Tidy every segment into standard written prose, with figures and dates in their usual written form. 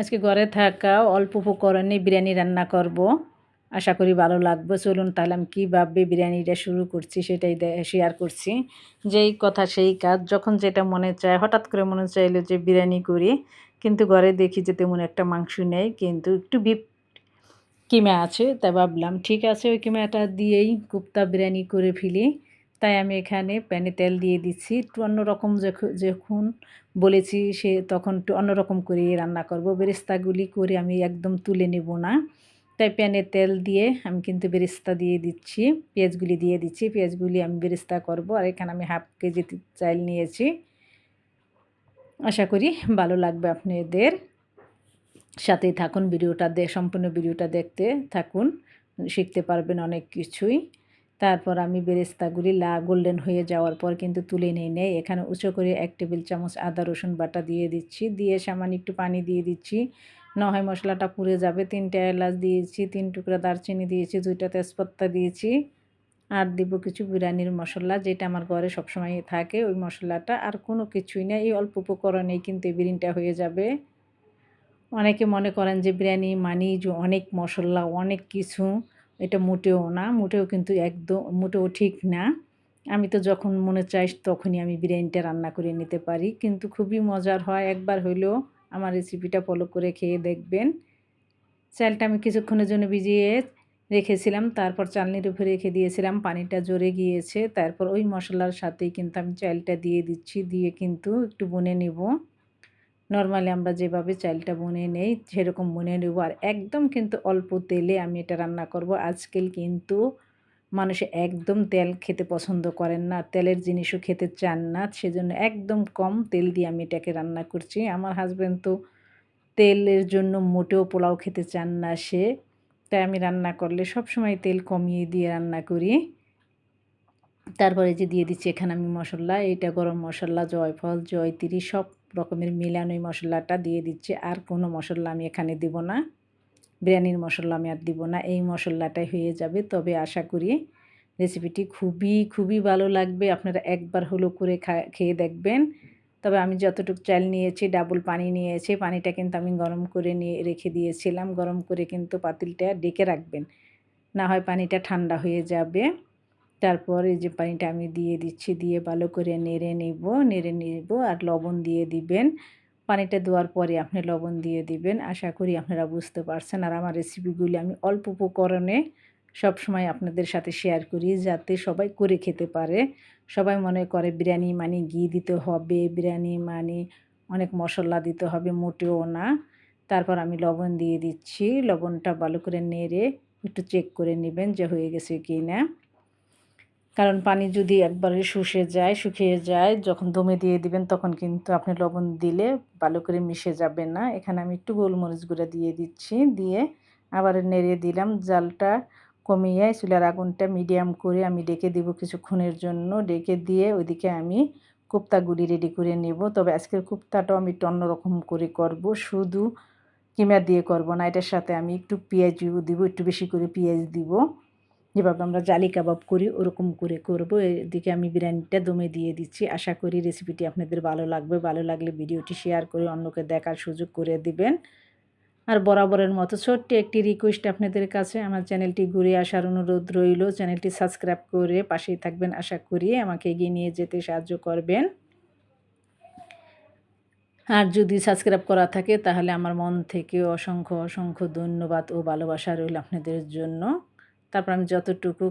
আজকে ঘরে থাকা অল্প উপকরণে বিরিয়ানি রান্না করব। আশা করি ভালো লাগবে। চলুন তাহলে আমি কীভাবে বিরিয়ানিটা শুরু করছি সেটাই শেয়ার করছি। যেই কথা সেই কাজ। যখন যেটা মনে চায়, হঠাৎ করে মনে চাইলো যে বিরিয়ানি করি। কিন্তু ঘরে দেখি যে তেমন একটা মাংস নেই। কিন্তু একটু বিফ কিমা আছে। তাই ভাবলাম ঠিক আছে ওই কিমাটা দিয়েই কোপ্তা বিরিয়ানি করে ফেলি। তাই আমি এখানে প্যানে তেল দিয়ে দিচ্ছি। একটু অন্যরকম যখন বলেছি তখন একটু অন্যরকম করেই রান্না করব। বেরেস্তাগুলি করে আমি একদম তুলে নেব না। তাই প্যানে তেল দিয়ে আমি কিন্তু বেরেস্তা দিয়ে দিচ্ছি। পেঁয়াজগুলি দিয়ে দিচ্ছি। পেঁয়াজগুলি আমি বেরেস্তা করব। আর এখানে আমি হাফ কেজি চাল নিয়েছি। আশা করি ভালো লাগবে আপনাদের। সাথেই থাকুন, ভিডিওটা সম্পূর্ণ ভিডিওটা দেখতে থাকুন, শিখতে পারবেন অনেক কিছুই। তারপর আমি বেরেস্তাগুলি গোল্ডেন হয়ে যাওয়ার পর কিন্তু তুলে নেই। এখানে উঁচু করে 1 টেবিল চামচ আদা রসুন বাটা দিয়ে দিচ্ছি। দিয়ে সামান্য একটু পানি দিয়ে দিচ্ছি। না হয় মশলাটা পুড়ে যাবে। 3টা এলাচ দিয়েছি, 3 টুকরা দারচিনি দিয়েছি, 2টা তেজপাতা দিয়েছি। আর দিব কিছু বিরিয়ানির মশলা, যেটা আমার ঘরে সবসময় থাকে ওই মশলাটা। আর কোনো কিছুই না, এই অল্প উপকরণেই কিন্তু এই বিরিয়ানিটা হয়ে যাবে। অনেকে মনে করেন যে বিরিয়ানি মানেই যে অনেক মশলা, অনেক কিছু। এটা মোটেও না, মোটেও কিন্তু মোটেও ঠিক না। আমি তো যখন মনে চাই তখনই আমি বিরিয়ানিটা রান্না করে নিতে পারি। কিন্তু খুবই মজার হয়। একবার হইলেও আমার রেসিপিটা ফলো করে খেয়ে দেখবেন। চালটা আমি কিছুক্ষণের জন্য ভিজিয়ে রেখেছিলাম। তারপর চালনির উপরে রেখে দিয়েছিলাম। পানিটা ঝরে গিয়েছে। তারপর ওই মশলার সাথেই কিন্তু আমি চালটা দিয়ে দিচ্ছি। দিয়ে কিন্তু একটু বুনে নেব। নরমালি আমরা যেভাবে চালটা বুনে নেই সেরকম বুনে নেব। আর একদম কিন্তু অল্প তেলে আমি এটা রান্না করব। আজকাল কিন্তু মানুষ একদম তেল খেতে পছন্দ করেন না, তেলের জিনিসও খেতে চান না। সেজন্য একদম কম তেল দিয়ে আমি এটাকে রান্না করছি। আমার হাজব্যান্ড তো তেলের জন্য মোটেও পোলাও খেতে চান না সে। তাই আমি রান্না করলে সবসময় তেল কমিয়ে দিয়ে রান্না করি। তারপরে যে দিয়ে দিচ্ছি এখানে আমি মশলা, এটা গরম মশলা, জয়ফল, জয়তিরি সব রকমের মিলানো এই মশলাটা দিয়ে দিচ্ছি। আর কোনো মশলা আমি এখানে দিব না। বিরিয়ানির মশলা আমি আর দিব না। এই মশলাটাই হয়ে যাবে। তবে আশা করি রেসিপিটি খুবই, খুবই ভালো লাগবে। আপনারা একবার হলেও করে খেয়ে দেখবেন। তবে আমি যতটুকু চাল নিয়েছি ডাবল পানি নিয়েছি। পানিটা কিন্তু আমি গরম করে রেখে দিয়েছিলাম। গরম করে কিন্তু পাতিলটা ঢেকে রাখবেন। না হয় পানিটা ঠান্ডা হয়ে যাবে। তারপর এই যে পানিটা আমি দিয়ে দিচ্ছি। দিয়ে ভালো করে নেড়ে নেব আর লবণ দিয়ে দিবেন। পানিটা দেওয়ার পরে আপনি লবণ দিয়ে দিবেন। আশা করি আপনারা বুঝতে পারছেন। আর আমার রেসিপিগুলি আমি অল্প উপকরণে সবসময় আপনাদের সাথে শেয়ার করি, যাতে সবাই করে খেতে পারে। সবাই মনে করে বিরিয়ানি মানে ঘি দিতে হবে, বিরিয়ানি মানে অনেক মশলা দিতে হবে, মোটেও না। তারপর আমি লবণ দিয়ে দিচ্ছি। লবণটা ভালো করে নেড়ে একটু চেক করে নেবেন যে হয়ে গেছে কি না। কারণ পানি যদি একবারে শুকিয়ে যায় যখন দমে দিয়ে দিবেন তখন কিন্তু আপনি লবণ দিলে ভালো করে মিশে যাবে না। এখানে আমি একটু গোলমরিচ গুঁড়া দিয়ে দিচ্ছি। দিয়ে আবার নেড়ে দিলাম। জালটা কমিয়ে চুলার আগুনটা মিডিয়াম করে আমি ডেকে দেব কিছুক্ষণের জন্য। ডেকে দিয়ে ওইদিকে আমি কোপ্তাগুলি রেডি করে নেব। তবে আজকের কোপ্তাটাও আমি একটু অন্যরকম করে করব। শুধু কিমা দিয়ে করব না, এটার সাথে আমি একটু পেঁয়াজও দিব, একটু বেশি করে পেঁয়াজ দিব। যেভাবে আমরা জালি কাবাব করি ওরকম করে করব। এদিকে আমি বিরিয়ানিটা দমে দিয়ে দিচ্ছি। আশা করি রেসিপিটি আপনাদের ভালো লাগবে। ভালো লাগলে ভিডিওটি শেয়ার করে অন্যকে দেখার সুযোগ করে দিবেন। আর বরাবরের মতো ছোট্ট একটি রিকোয়েস্ট আপনাদের কাছে, আমার চ্যানেলটি ঘুরে আসার অনুরোধ রইল। চ্যানেলটি সাবস্ক্রাইব করে পাশেই থাকবেন। আশা করি আমাকে এগিয়ে নিয়ে যেতে সাহায্য করবেন। আর যদি সাবস্ক্রাইব করা থাকে তাহলে আমার মন থেকে অসংখ্য, অসংখ্য ধন্যবাদ ও ভালোবাসা রইল আপনাদের জন্য। তারপর আমি যতটুকু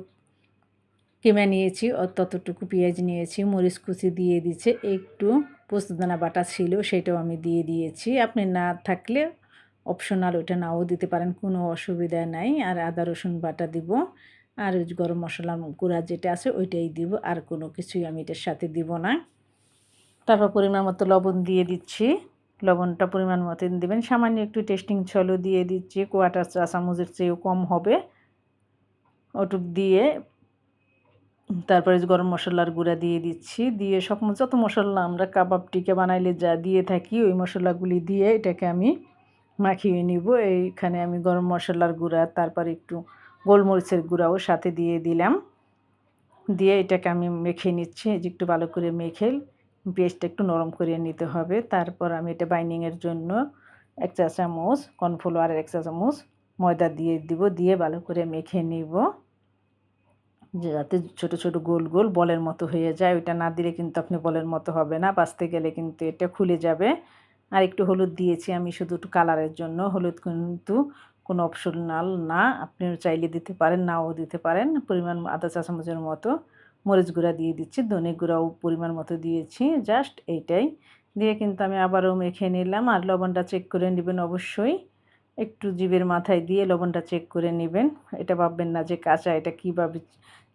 কিমা নিয়েছি ততটুকু পেঁয়াজ নিয়েছি, মরিচ কুচি দিয়ে দিচ্ছে, একটু পোস্তদানা বাটা ছিল সেটাও আমি দিয়ে দিয়েছি। আপনি না থাকলে অপশনাল, ওটা নাও দিতে পারেন, কোনো অসুবিধা নাই। আর আদা রসুন বাটা দিব। আর ওই গরম মশলা গুঁড়া যেটা আছে ওইটাই দিব। আর কোনো কিছুই আমি এটার সাথে দিব না। তারপর পরিমাণ মতো লবণ দিয়ে দিচ্ছি। লবণটা পরিমাণ মতন দেবেন। সামান্য একটু টেস্টিং সল্টও দিয়ে দিচ্ছি, কোয়াটার চা চামচের চেয়েও কম হবে। ওটুক দিয়ে তারপরে গরম মশলার গুঁড়া দিয়ে দিচ্ছি। দিয়ে যত মশলা আমরা কাবাব টিকা বানাইলে যা দিয়ে থাকি ওই মশলাগুলি দিয়ে এটাকে আমি মাখিয়ে নিব। এইখানে আমি গরম মশলার গুঁড়া, তারপর একটু গোলমরিচের গুঁড়াও সাথে দিয়ে দিলাম। দিয়ে এটাকে আমি মেখে নিচ্ছি। এই যে একটু ভালো করে মেখে পেস্টটা একটু নরম করে নিতে হবে। তারপর আমি এটা বাইন্ডিংয়ের জন্য 1 চা চামচ কর্নফ্লাওয়ার, 1 চা চামচ ময়দা দিয়ে দিব, দিয়ে ভালো করে মেখে নিব, যাতে ছোট ছোট গোল গোল বলের মতো হয়ে যায়। ওইটা না দিলে কিন্তু আপনি বলের মতো হবে না, ভাজতে গেলে কিন্তু এটা খুলে যাবে। আর একটু হলুদ দিয়েছি আমি শুধু একটু কালারের জন্য। হলুদ কিন্তু কোনো অপশনাল না, আপনি চাইলে দিতে পারেন, নাও দিতে পারেন। পরিমাণ আধা চা চামচের মতো মরিচ গুঁড়া দিয়ে দিচ্ছি, ধনে গুঁড়াও পরিমাণ মতো দিয়েছি, জাস্ট এইটাই দিয়ে কিন্তু আমি আবারও মেখে নিলাম। আর লবণটা চেক করে নেবেন অবশ্যই, একটু জিভের মাথায় দিয়ে লবণটা চেক করে নেবেন। এটা ভাববেন না যে কাঁচা, এটা কীভাবে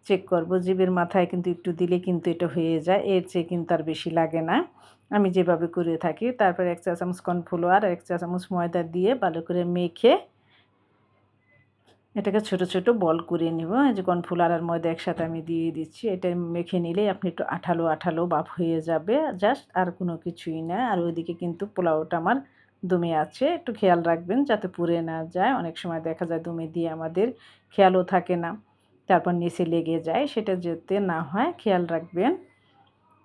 চেক করব। জিভের মাথায় কিন্তু একটু দিলে কিন্তু এটা হয়ে যায়, এর চেয়ে কিন্তু আর বেশি লাগে না, আমি যেভাবে করে থাকি। তারপর 1 চা চামচ কর্নফ্লাওয়ার আর 1 চা চামচ ময়দা দিয়ে ভালো করে মেখে এটাকে ছোট ছোট বল করে নিব। এই যে কর্নফ্লাওয়ার আর ময়দা একসাথে আমি দিয়ে দিচ্ছি, এটা মেখে নিলেই আপনি একটু আঠালো আঠালো ভাব হয়ে যাবে, জাস্ট, আর কোনো কিছুই না। আর ওইদিকে কিন্তু পোলাওটা আমার দমে আছে, একটু খেয়াল রাখবেন যাতে পুড়ে না যায়। অনেক সময় দেখা যায় দমে দিয়ে আমাদের খেয়ালও থাকে না, তারপর নিচে লেগে যায়, সেটা যাতে না হয় খেয়াল রাখবেন।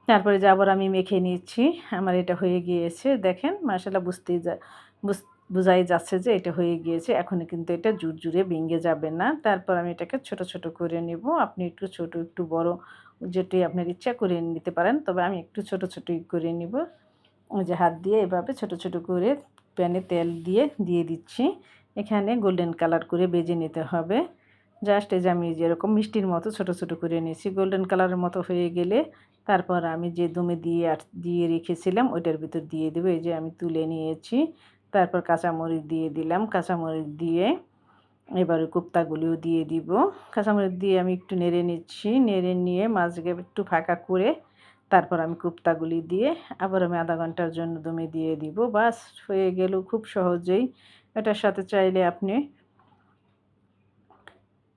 তারপরে যে আবার আমি মেখে নিচ্ছি, আমার এটা হয়ে গিয়েছে, দেখেন মাশাআল্লাহ, বোঝাই যাচ্ছে যে এটা হয়ে গিয়েছে। এখনই কিন্তু এটা জুরজুরে ভেঙে যাবে না। তারপর আমি এটাকে ছোট ছোট করে নেব। আপনি একটু ছোট একটু বড় যেটাই আপনার ইচ্ছা করে নিতে পারেন, তবে আমি একটু ছোট ছোটই করে নিব। ওই যে হাত দিয়ে এভাবে ছোট ছোট করে প্যানে তেল দিয়ে দিয়ে দিচ্ছি। এখানে গোল্ডেন কালার করে ভেজে নিতে হবে। জাস্ট এই যে আমি যেরকম মিষ্টির মতো ছোট ছোট করে নিয়েছি, গোল্ডেন কালারের মতো হয়ে গেলে তারপর আমি যে দমে দিয়ে রেখেছিলাম ওইটার ভিতর দিয়ে দেবো। এই যে আমি তুলে নিয়েছি, তারপর কাঁচামরিচ দিয়ে দিলাম, কাঁচামরিচ দিয়ে এবার ওই কোপ্তাগুলিও দিয়ে দিব। কাঁচামরিচ দিয়ে আমি একটু নেড়ে নিচ্ছি, নেড়ে নিয়ে মাঝকে একটু ফাঁকা করে তারপর আমি কোপ্তাগুলি দিয়ে আবার আমি আধা ঘন্টার জন্য দমে দিয়ে দিব। বাস হয়ে গেল খুব সহজেই। এটার সাথে চাইলে আপনি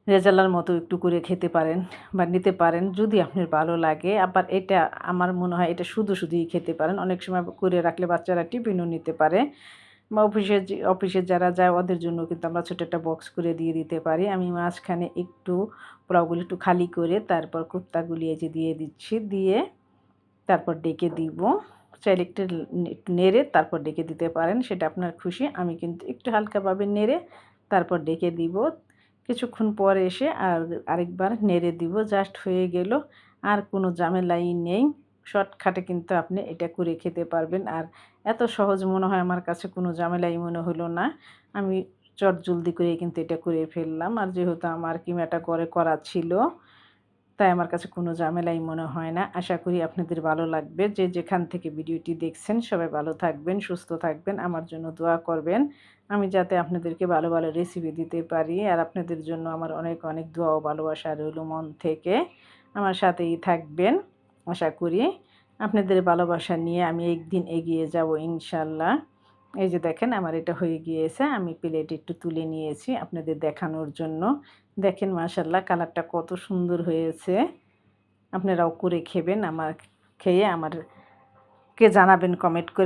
রেজালার মতো একটু করে খেতে পারেন বা নিতে পারেন যদি আপনার ভালো লাগে। আবার এটা আমার মনে হয় এটা শুধু শুধুই খেতে পারেন, অনেক সময় করে রাখলে বাচ্চারা টিফিনও নিতে পারে, বা অফিসে যারা যায় ওদের জন্য কিন্তু আমরা ছোটো একটা বক্স করে দিয়ে দিতে পারি। আমি মাঝখানে একটু পোলাওগুলি একটু খালি করে তারপর কোপ্তাগুলি এই যে দিয়ে দিচ্ছি, দিয়ে তারপর ডেকে দিব। চাইলে একটু নেড়ে তারপর ডেকে দিতে পারেন, সেটা আপনার খুশি। আমি কিন্তু একটু হালকাভাবে নেড়ে তারপর ডেকে দিব। কিছুক্ষণ পরে এসে আরেকবার নেড়ে দিব, জাস্ট হয়ে গেল। আর কোনো ঝামেলাই নেই, শর্টকাটে কিন্তু আপনি এটা করে খেতে পারবেন। আর এত সহজ মনে হয় আমার কাছে, কোনো ঝামেলাই মনে হলো না। আমি চটজলদি করে কিন্তু এটা করে ফেললাম। আর যেহেতু আমার কিমাটা করা ছিল, তাই আমার কাছে কোনো ঝামেলাই মনে হয় না। আশা করি আপনাদের ভালো লাগবে। যে যেখান থেকে ভিডিওটি দেখছেন সবাই ভালো থাকবেন, সুস্থ থাকবেন, আমার জন্য দোয়া করবেন। আমি যাতে আপনাদেরকে ভালো ভালো রেসিপি দিতে পারি। আর আপনাদের জন্য আমার অনেক অনেক দোয়া ও ভালোবাসা রইল মন থেকে। আমার সাথেই থাকবেন। আশা করি আপনাদের ভালোবাসা নিয়ে আমি একদিন এগিয়ে যাব ইনশাল্লাহ। এই যে দেখেন আমার এটা হয়ে গিয়েছে, আমি প্লেটে একটু তুলে নিয়েছি আপনাদের দেখানোর জন্য। দেখেন মাশাআল্লাহ কালারটা কত সুন্দর হয়েছে। আপনারাও করে খেবেন, খেয়ে আমারকে জানাবেন কমেন্ট করে।